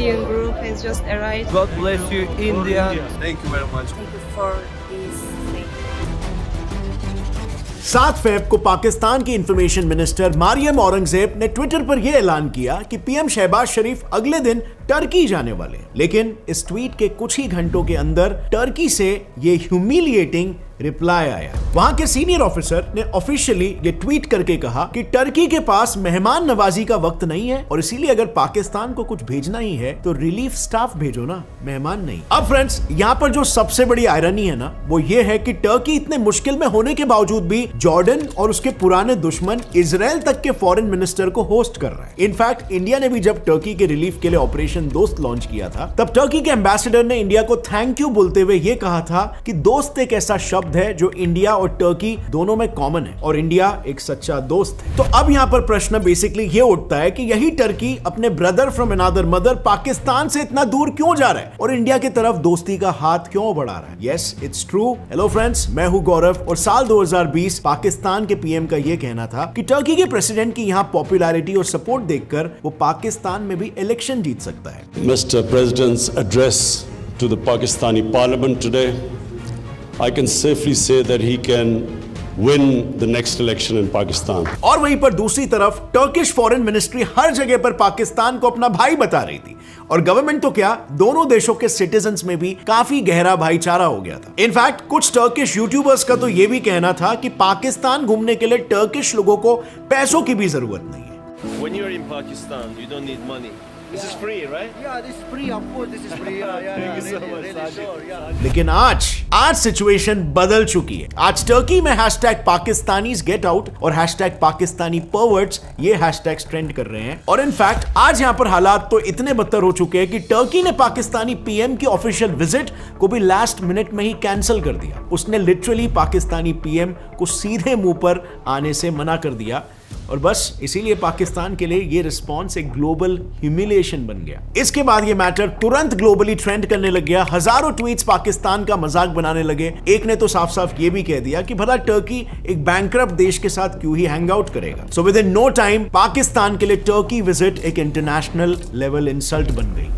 Indian group has just arrived. God bless you, India. Thank you very much. Thank you for this thing. 7 Feb को पाकिस्तान की information minister मारियम Aurangzeb ने Twitter पर यह ऐलान किया कि पीएम शहबाज शरीफ अगले दिन टर्की जाने वाले हैं। लेकिन इस ट्वीट के कुछ ही घंटों के अंदर टर्की से ये ह्यूमिलिएटिंग रिप्लाई आया। वहां के सीनियर ऑफिसर ने ऑफिशियली ये ट्वीट करके कहा कि टर्की के पास मेहमान नवाजी का वक्त नहीं है और इसीलिए अगर पाकिस्तान को कुछ भेजना ही है तो रिलीफ स्टाफ भेजो ना, मेहमान नहीं। अब फ्रेंड्स, यहाँ पर जो सबसे बड़ी आयरनी है ना, वो ये है कि टर्की इतने मुश्किल में होने के बावजूद भी जॉर्डन और उसके पुराने दुश्मन इजराइल तक के फॉरेन मिनिस्टर को होस्ट कर रहा है। इनफैक्ट इंडिया ने भी जब टर्की के रिलीफ के लिए ऑपरेशन दोस्त लॉन्च किया था, तब टर्की के एम्बेसडर ने इंडिया को थैंक यू बोलते हुए ये कहा था कि दोस्त एक ऐसा शब्द है जो इंडिया और टर्की दोनों में कॉमन है और इंडिया एक सच्चा दोस्त है। तो अब यहाँ पर प्रश्न बेसिकली ये उठता है कि यही टर्की अपने brother from another mother Pakistan से इतना दूर क्यों जा रहा है और इंडिया की तरफ दोस्ती का हाथ क्यों बढ़ा रहा है? Yes, it's true. Hello friends, मैं हूं गौरव और साल 2020 पाकिस्तान के पीएम का ये कहना था कि टर्की के प्रेसिडेंट की यहाँ पॉपुलैरिटी और सपोर्ट देखकर वो पाकिस्तान में भी इलेक्शन जीत सकता है। Mr. President's address to the Pakistani Parliament today, I can safely say that he can win the next election in Pakistan. और वहीं पर दूसरी तरफ टर्किश फॉरेन मिनिस्ट्री हर जगह पर पाकिस्तान को अपना भाई बता रही थी और गवर्नमेंट तो क्या, दोनों देशों के सिटीजन्स में भी काफी गहरा भाईचारा हो गया था। इनफैक्ट कुछ टर्किश यूट्यूबर्स का तो यह भी कहना था कि पाकिस्तान घूमने के लिए टर्किश लोगों को पैसों की भी जरूरत नहीं है। When you're in Pakistan, you don't need money. This is free, right? Yeah, this is free. Of course, this is free. Thank you so much, Sajid. Sure, yeah. लेकिन आज सिचुएशन बदल चुकी है। आज टर्की में हैशटैग पाकिस्तानीज गेट आउट और hashtag Pakistani परवर्ट्स ये hashtags trend कर रहे हैं और इनफैक्ट आज यहाँ पर हालात तो इतने बदतर हो चुके हैं कि टर्की ने पाकिस्तानी पीएम की ऑफिशियल विजिट को भी लास्ट मिनट में ही कैंसिल कर दिया। उसने लिटरली पाकिस्तानी पीएम को सीधे मुंह पर आने से मना कर दिया और बस इसीलिए पाकिस्तान के लिए ये रिस्पॉन्स एक ग्लोबल ह्यूमिलिएशन बन गया। इसके बाद ये मैटर तुरंत ग्लोबली ट्रेंड करने लग गया। हजारों ट्वीट्स पाकिस्तान का मजाक बनाने लगे। एक ने तो साफ साफ ये भी कह दिया कि भला टर्की एक बैंकरप्ट देश के साथ क्यों ही हैंग आउट करेगा। So within no time Pakistan के लिए टर्की विजिट एक इंटरनेशनल लेवल इंसल्ट बन गई।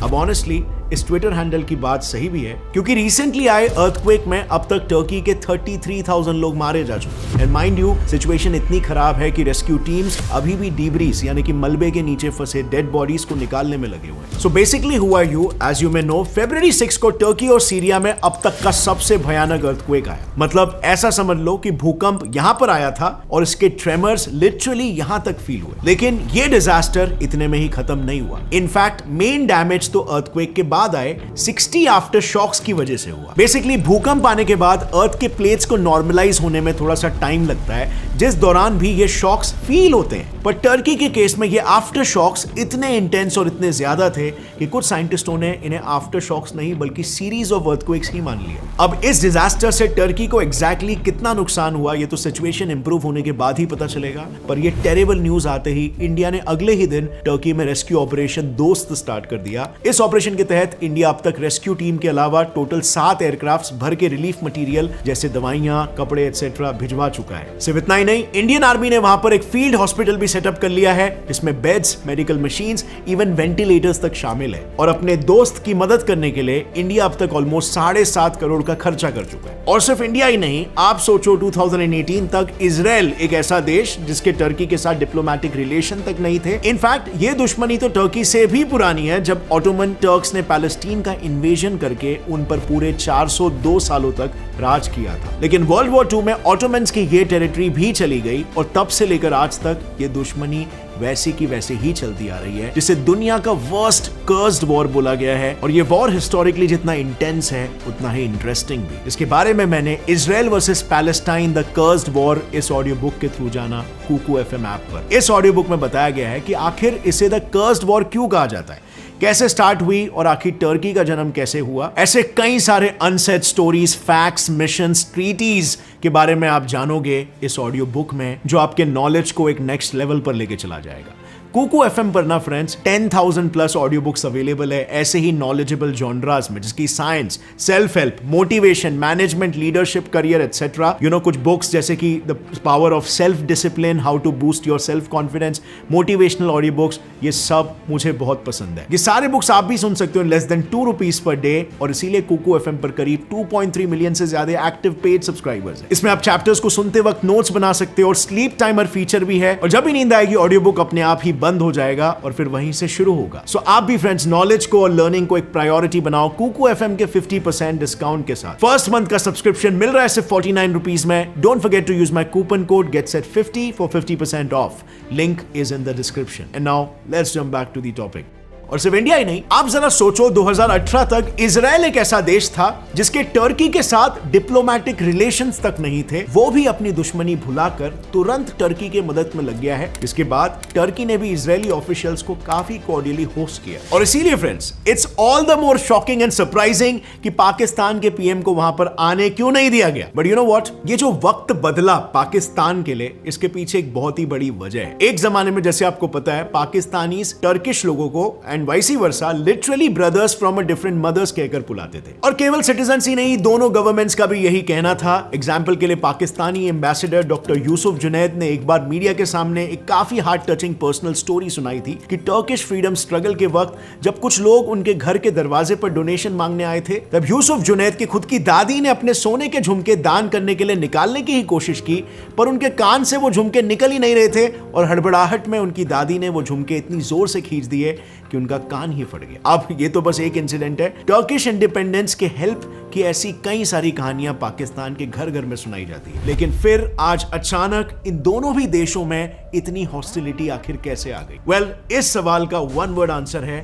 अब ऑनेस्टली इस ट्विटर हैंडल की बात सही भी है क्योंकि रिसेंटली आए अर्थक्वेक में अब तक टर्की के 33,000 लोग मारे जा चुके हैं। एंड माइंड यू, सिचुएशन इतनी खराब है कि रेस्क्यू टीम्स अभी भी डीब्रीज यानी कि मलबे के नीचे फंसे डेड बॉडीज को निकालने में लगे हुए हैं। सो बेसिकली हुआ as you may know, February 6 को टर्की और सीरिया में अब तक का सबसे भयानक अर्थक्वेक आया। मतलब ऐसा समझ लो कि भूकंप यहां पर आया था और इसके ट्रेमर्स लिटरली यहां तक फील हुए। लेकिन ये डिजास्टर इतने में ही खत्म नहीं हुआ। इनफैक्ट मेन डैमेज तो अर्थक्वेक के बाद आए 60 आफ्टर शॉक्स की वजह से हुआ। बेसिकली भूकंप आने के बाद अर्थ के प्लेट्स को नॉर्मलाइज होने में थोड़ा सा टाइम लगता है, जिस दौरान भी ये शॉक्स फील होते हैं। पर टर्की के केस में ये आफ्टर शॉक्स इतने इंटेंस और इतने ज्यादा थे कि कुछ साइंटिस्टों ने इन्हें आफ्टर शॉक्स नहीं बल्कि सीरीज ऑफ अर्थक्वेक्स ही मान लिया। अब इस डिजास्टर से टर्की को एग्जैक्टली कितना नुकसान हुआ ये तो सिचुएशन इंप्रूव होने के बाद ही पता चलेगा। पर ये टेरेबल न्यूज आते ही इंडिया ने अगले ही दिन टर्की में रेस्क्यू ऑपरेशन दोस्त स्टार्ट कर दिया। इस ऑपरेशन के तहत इंडिया अब तक रेस्क्यू टीम के अलावा टोटल 7 एयरक्राफ्ट्स भर के रिलीफ मटेरियल जैसे दवाइयां, कपड़े एटसेट्रा भिजवा चुका है। सिर्फ इतना ही नहीं, इंडियन आर्मी ने वहां पर एक फील्ड हॉस्पिटल भी सेटअप कर लिया है जिसमें beds, medical machines, even ventilators तक शामिल है। और अपने दोस्त की मदद करने के लिए इंडिया अब तक ऑलमोस्ट 7.5 करोड़ का खर्चा कर चुका है। और सिर्फ इंडिया ही नहीं, आप सोचो 2018 तक इजराइल एक ऐसा देश जिसके टर्की के साथ डिप्लोमेटिक रिलेशन तक नहीं थे। इनफैक्ट ये दुश्मनी तो टर्की से भी पुरानी है, जब ऑटोमन टर्क्स ने पैलेस्टीन का इन्वेजन करके उन पर पूरे 402 सालों तक राज किया था। लेकिन वर्ल्ड वॉर 2 में ऑटोमन्स की ये टेरिटरी भी चली गई और तब से लेकर आज तक ये दुश्मनी वैसी की वैसे ही चलती आ रही है, जिसे दुनिया का वर्स्ट कर्स्ड वॉर बोला गया है। और ये वॉर हिस्टोरिकली जितना इंटेंस है उतना ही इंटरेस्टिंग भी। इसके बारे में मैंने Israel versus Palestine the cursed war इस ऑडियो बुक के थ्रू जाना कुकू FM ऐप पर। इस ऑडियो बुक में बताया गया है कि आखिर इसे द कर्स्ड वॉर क्यों कहा जाता है, कैसे स्टार्ट हुई और आखिर टर्की का जन्म कैसे हुआ। ऐसे कई सारे unsaid stories, facts, missions, treaties के बारे में आप जानोगे इस ऑडियो बुक में, जो आपके नॉलेज को एक नेक्स्ट लेवल पर लेके चला जाएगा। कुकू एफएम पर ना friends 10,000 plus audio books available है ऐसे ही नॉलेजेबल जॉनरास में, जिसकी science, self help, motivation, management, leadership, career etcetera. कुछ बुक्स जैसे कि the power of self discipline, how to boost your self confidence, motivational audio books, ये सब मुझे बहुत पसंद है। ये सारे बुक्स आप भी सुन सकते हो less than 2 rupees per day, और इसीलिए कुकू एफएम पर करीब 2.3 मिलियन से ज्यादा एक्टिव पेड सब्सक्राइबर्स हैं। इसमें आप चैप्टर्स को सुनते वक्त नोट्स बना सकते हो और स्लीप टाइमर फीचर भी है, और जब भी नींद आएगी ऑडियो बुक अपने आप ही बंद हो जाएगा और फिर वहीं से शुरू होगा। सो आप भी फ्रेंड्स नॉलेज को और लर्निंग को एक प्रायोरिटी बनाओ कुकू एफएम के 50% डिस्काउंट के साथ। फर्स्ट मंथ का सब्सक्रिप्शन मिल रहा है सिर्फ 49 रुपीज में। Don't forget to use my coupon code GetSet50 for 50% off. Link is in the description. And now let's jump back to the topic. और सिर्फ इंडिया ही नहीं, आप जरा सोचो 2018 तक इजराइल एक ऐसा देश था जिसके टर्की के साथ डिप्लोमेटिक रिलेशंस तक नहीं थे, वो भी अपनी दुश्मनी भुलाकर तुरंत टर्की के मदद में लग गया है। इसके बाद टर्की ने भी इजरायली ऑफिशियल्स को काफी कॉर्डियली होस्ट किया, और इसीलिए friends it's all the more shocking and surprising कि पाकिस्तान के पीएम को वहां पर आने क्यों नहीं दिया गया। बट यू नो व्हाट, ये जो वक्त बदला पाकिस्तान के लिए, इसके पीछे एक बहुत ही बड़ी वजह है। एक जमाने में जैसे आपको पता है पाकिस्तानी टर्किश लोगों को and vice versa literally brothers from a different mothers कहकर बुलाते थे, और केवल सिटीजंस ही नहीं, दोनों गवर्नमेंट्स का भी यही कहना था। एग्जांपल के लिए पाकिस्तानी एम्बेसडर डॉक्टर यूसुफ जुनैद ने एक बार मीडिया के सामने एक काफी हार्ट टचिंग पर्सनल स्टोरी सुनाई थी कि टर्किश फ्रीडम स्ट्रगल के वक्त जब कुछ लोग उनके घर के दरवाजे पर डोनेशन मांगने आए थे, तब यूसुफ जुनैद की खुद की दादी ने अपने सोने के झुमके दान करने के लिए निकालने की ही कोशिश की, पर उनके कान से वो झुमके निकल ही नहीं रहे थे, और हड़बड़ाहट में उनकी दादी ने वो झुमके इतनी जोर से खींच दिए कि उनका कान ही फट गया। अब ये तो बस एक इंसिडेंट है, टर्किश इंडिपेंडेंस के हेल्प की ऐसी कई सारी कहानियां पाकिस्तान के घर घर में सुनाई जाती है। लेकिन फिर आज अचानक इन दोनों भी देशों में इतनी हॉस्टिलिटी आखिर कैसे आ गई? वेल, इस सवाल का वन वर्ड आंसर है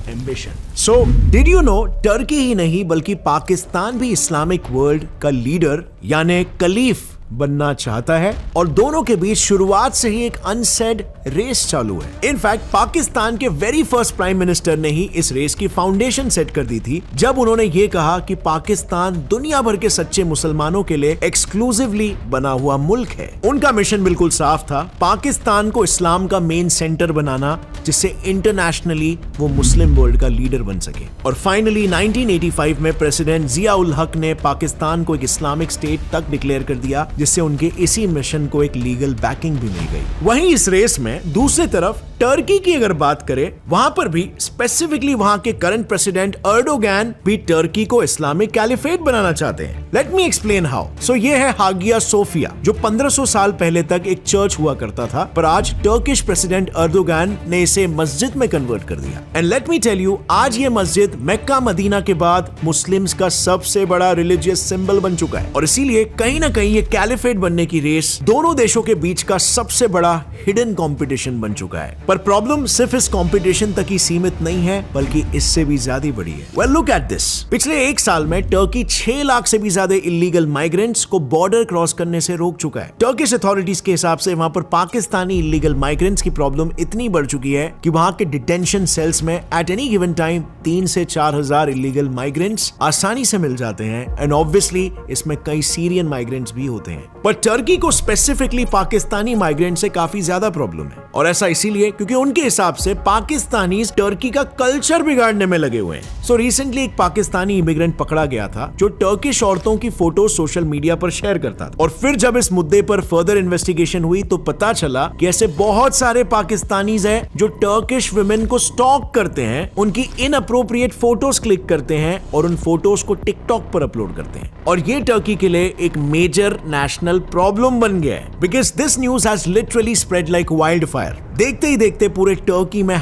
ambition. So did you know, Turkey ही नहीं बल्कि पाकिस्तान भी इस्लामिक वर्ल्ड का लीडर यानी कलीफ बनना चाहता है, और दोनों के बीच शुरुआत से ही एक अनसेड रेस चालू है। इनफैक्ट पाकिस्तान के वेरी फर्स्ट प्राइम मिनिस्टर ने ही इस रेस की फाउंडेशन सेट कर दी थी, जब उन्होंने ये कहा कि पाकिस्तान दुनिया भर के सच्चे मुसलमानों के लिए एक्सक्लूसिवली बना हुआ मुल्क है। उनका मिशन बिल्कुल साफ था, पाकिस्तान को इस्लाम का मेन सेंटर बनाना, जिससे इंटरनेशनली वो मुस्लिम वर्ल्ड का लीडर बन सके। और फाइनली 1985 में प्रेसिडेंट जिया उल हक ने पाकिस्तान को एक इस्लामिक स्टेट तक डिक्लेयर कर दिया, जिससे उनके इसी मिशन को एक लीगल बैकिंग भी मिल गई। वहीं इस रेस में दूसरी तरफ टर्की की अगर बात करें, वहां पर भी स्पेसिफिकली वहां के करंट प्रेसिडेंट अर्डोगन भी टर्की को इस्लामिक कैलिफेट बनाना चाहते हैं। Let me explain how. So ये है हागिया सोफिया, जो 1500 साल पहले तक एक चर्च हुआ करता था, पर आज टर्किश प्रेसिडेंट अर्दोगन ने इसे मस्जिद में कन्वर्ट कर दिया। And let me tell you, आज ये मस्जिद मक्का मदीना के बाद मुस्लिम्स का सबसे बड़ा रिलीजियस सिंबल बन चुका है, और इसीलिए कहीं ना कहीं ये कैलिफेट बनने की रेस दोनों देशों के बीच का सबसे बड़ा हिडन कंपटीशन बन चुका है। पर प्रॉब्लम सिर्फ इस कंपटीशन तक ही सीमित नहीं है, बल्कि इससे भी ज्यादा बड़ी है। Well, look at this. पिछले एक साल में टर्की 6 लाख से भी ज्यादा इलीगल माइग्रेंट्स को बॉर्डर क्रॉस करने से रोक चुका है। टर्किश अथॉरिटीज के हिसाब से वहां पर पाकिस्तानी इलीगल माइग्रेंट्स की प्रॉब्लम इतनी बढ़ चुकी है कि वहां के डिटेंशन सेल्स में एट एनी गिवन टाइम 3 से 4 हजार इलीगल माइग्रेंट्स आसानी से मिल जाते हैं, एंड ऑब्वियसली इसमें कई सीरियन माइग्रेंट्स भी होते हैं। पर टर्की को स्पेसिफिकली पाकिस्तानी माइग्रेंट से काफी ज्यादा प्रॉब्लम है, और ऐसा इसीलिए क्योंकि उनके हिसाब से पाकिस्तानी टर्की का कल्चर बिगाड़ने में लगे हुए हैं। सो रिसेंटली एक पाकिस्तानी इमिग्रेंट पकड़ा गया था जो टर्किश औरतों की फोटो सोशल मीडिया पर शेयर करता था, और फिर जब इस मुद्दे पर फर्दर इन्वेस्टिगेशन हुई तो पता चला कि ऐसे बहुत सारे पाकिस्तानीज हैं जो टर्किश वुमेन को स्टॉक करते हैं, उनकी इनअप्रोप्रिएट फोटोज क्लिक करते हैं और उन फोटोज को टिकटॉक पर अपलोड करते हैं। और ये टर्की के लिए एक मेजर नेशनल प्रॉब्लम बन गया है, because this news has literally spread like wild fire. देखते ही देखते पूरे टर्की में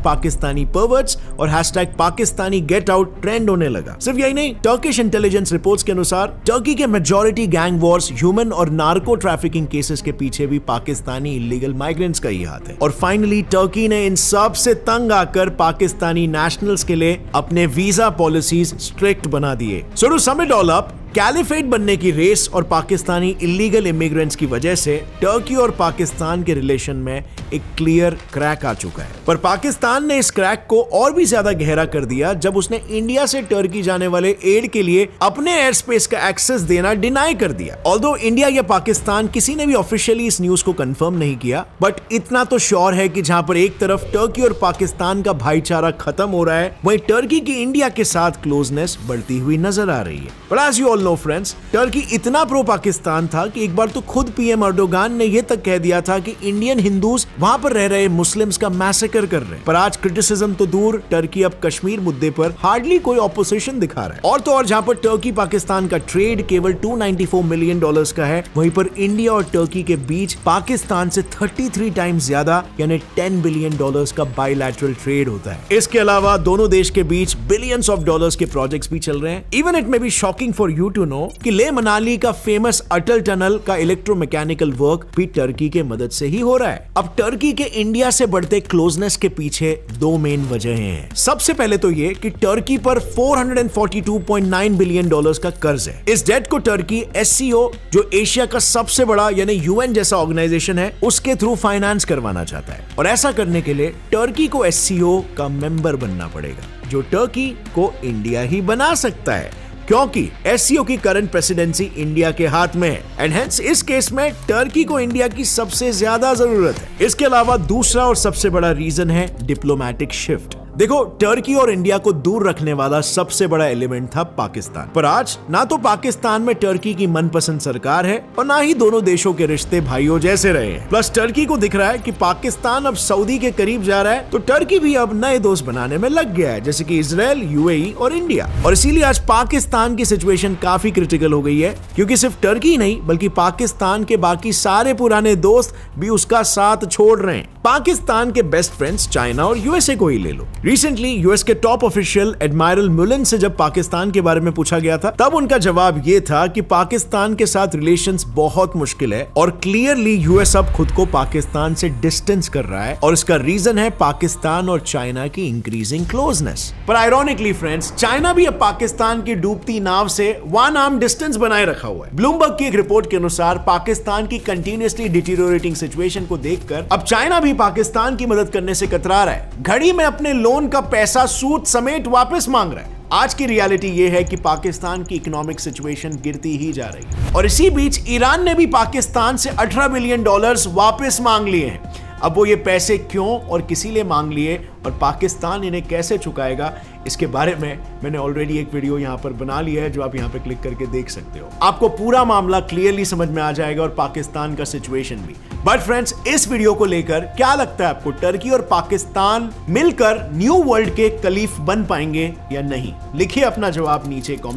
#पाकिस्तानी परवर्ट्स और #पाकिस्तानी गेट आउट ट्रेंड होने लगा। सिर्फ यही नहीं, टर्किश इंटेलिजेंस रिपोर्ट्स के अनुसार टर्की के मेजॉरिटी गैंग वॉर्स, ह्यूमन और नार्को ट्रैफिकिंग केसेस के पीछे भी पाकिस्तानी इलीगल माइग्रेंट्स का ही हाथ है। और फाइनली टर्की ने इन सब से तंग आकर पाकिस्तानी नेशनल्स के लिए अपने वीजा पॉलिसीज स्ट्रिक्ट बना दिए। So to sum it all up, caliphate बनने की रेस और पाकिस्तानी इलीगल इमिग्रेंट्स की वजह से टर्की और पाकिस्तान के रिलेशन में एक क्लियर क्रैक आ चुका है। पर पाकिस्तान ने इस क्रैक को और भी ज्यादा गहरा कर दिया जब उसने इंडिया से टर्की जाने वाले एड के लिए अपने एयर स्पेस का एक्सेस देना डिनाई कर दिया। ऑल्दो इंडिया या पाकिस्तान किसी ने भी ऑफिशियली इस न्यूज को कंफर्म नहीं किया, बट इतना तो श्योर है कि जहां पर एक तरफ टर्की और पाकिस्तान का भाईचारा खत्म हो रहा है, वहीं टर्की की इंडिया के साथ क्लोजनेस बढ़ती हुई नजर आ रही है। But as you all know friends, Turkey इतना प्रो पाकिस्तान था कि एक बार तो खुद पीएम अर्दोगान ने यह तक कह दिया था कि इंडियन हिंदूज वहां पर रह रहे मुस्लिम्स का मैसेकर कर रहे हैं। पर आज क्रिटिसिज्म तो दूर, टर्की अब कश्मीर मुद्दे पर हार्डली कोई ऑपोजिशन दिखा रहा है। और तो और जहां पर टर्की पाकिस्तान का ट्रेड केवल $294 मिलियन का है, वहीं पर इंडिया और टर्की के बीच पाकिस्तान से 33 टाइम्स ज्यादा यानी $10 बिलियन का बायलैटरल ट्रेड होता है। इसके अलावा दोनों देश के बीच बिलियंस ऑफ डॉलर्स के प्रोजेक्ट्स भी चल रहे हैं। Even it may be shocking for you to know कि लेह मनाली का फेमस अटल टनल का इलेक्ट्रोमैकेनिकल वर्क भी टर्की के मदद से ही हो रहा है। अब टर्की के इंडिया से बढ़ते क्लोजनेस के पीछे दो मेन वजह हैं। सबसे पहले तो ये कि टर्की पर $442.9 बिलियन का कर्ज है। इस डेट को टर्की SCO, जो एशिया का सबसे बड़ा यानी UN जैसा ऑर्गेनाइजेशन है, उसके थ्रू फाइनेंस करवाना चाहता है। और ऐसा करने के लिए टर्की को SCO का मेंबर बनना पड़ेगा, जो टर्की को इंडिया ही बना सकता है, क्योंकि SCO की करंट प्रेसिडेंसी इंडिया के हाथ में है एंड हेंस इस केस में टर्की को इंडिया की सबसे ज्यादा जरूरत है। इसके अलावा दूसरा और सबसे बड़ा रीजन है डिप्लोमैटिक शिफ्ट। देखो, टर्की और इंडिया को दूर रखने वाला सबसे बड़ा एलिमेंट था पाकिस्तान, पर आज ना तो पाकिस्तान में टर्की की मनपसंद सरकार है और ना ही दोनों देशों के रिश्ते भाइयों जैसे रहे हैं। प्लस टर्की को दिख रहा है कि पाकिस्तान अब सऊदी के करीब जा रहा है, तो टर्की भी अब नए दोस्त बनाने में लग गया है, जैसे कि इजराइल, UAE और इंडिया। और इसीलिए आज पाकिस्तान की सिचुएशन काफी क्रिटिकल हो गई है, क्योंकि सिर्फ टर्की नहीं बल्कि पाकिस्तान के बाकी सारे पुराने दोस्त भी उसका साथ छोड़ रहे हैं। पाकिस्तान के बेस्ट फ्रेंड्स चाइना और USA को ही ले लो। रिसेंटली US के टॉप ऑफिशियल एडमायरल मुलन से जब पाकिस्तान के बारे में पूछा गया था, तब उनका जवाब ये था कि पाकिस्तान के साथ रिलेशंस बहुत मुश्किल है और क्लियरली US अब खुद को पाकिस्तान से डिस्टेंस कर रहा है, और इसका रीजन है पाकिस्तान और चाइना की इंक्रीजिंग क्लोजनेस। पर आयरॉनिकली फ्रेंड्स, चाइना भी अब पाकिस्तान की डूबती नाव से वन आर्म डिस्टेंस बनाए रखा हुआ है। ब्लूमबर्ग की एक रिपोर्ट के अनुसार पाकिस्तान की कंटिन्यूअसली डिटीरियोरेटिंग सिचुएशन को देखकर अब चाइना भी पाकिस्तान की मदद करने से कतरा रहा है। घड़ी में अपने लोन का पैसा सूद समेत वापस मांग रहा है। आज की रियलिटी यह है कि पाकिस्तान की इकोनॉमिक सिचुएशन गिरती ही जा रही है, और इसी बीच ईरान ने भी पाकिस्तान से $18 बिलियन वापस मांग लिए हैं। अब वो ये पैसे क्यों और किसी लिए मांग लिए और पाकिस्तान इन्हें कैसे चुकाएगा, इसके बारे में मैंने ऑलरेडी एक वीडियो यहाँ पर बना लिया है, जो आप यहाँ पे क्लिक करके देख सकते हो। आपको पूरा मामला क्लियरली समझ में आ जाएगा और पाकिस्तान का सिचुएशन भी। बट फ्रेंड्स, इस वीडियो को लेकर क्या लगता है आपको, टर्की और पाकिस्तान मिलकर न्यू वर्ल्ड के कलीफ बन पाएंगे या नहीं? लिखिए अपना जवाब नीचे कमेंट